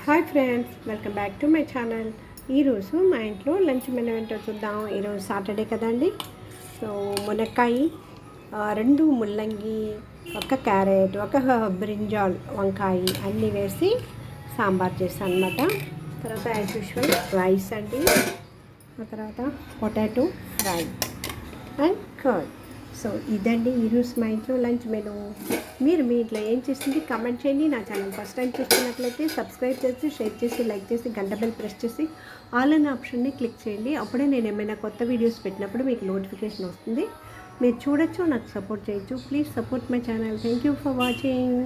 Hi friends, welcome back to my channel. ఈరోజు మా ఇంట్లో లంచ్ మెనూ ఏంటో చూద్దాం. ఈరోజు సాటర్డే కదండి. సో మునక్కాయ, రెండు ముల్లంగి, ఒక క్యారెట్, ఒక బ్రింజాల్ వంకాయ అన్నీ వేసి సాంబార్ చేస్తాను అనమాట. తర్వాత యాజ్ యూజువల్ రైస్ అండి, ఆ తర్వాత potato fry and curd. So ఇదండి ఈరోజు మా ఇంట్లో లంచ్ మెనూ. మీరు మీ ఇంట్లో ఏం చేస్తుంది కామెంట్ చేయండి. నా ఛానల్ ఫస్ట్ టైం చూస్తున్నట్లయితే సబ్స్క్రైబ్ చేసి, షేర్ చేసి, లైక్ చేసి, గంట బెల్ ప్రెస్ చేసి ఆల్ అనే ఆప్షన్ని క్లిక్ చేయండి. అప్పుడే నేను ఏమైనా కొత్త వీడియోస్ పెట్టినప్పుడు మీకు నోటిఫికేషన్ వస్తుంది. మీరు చూడొచ్చు, నాకు సపోర్ట్ చేయొచ్చు. Please support my channel. Thank you for watching.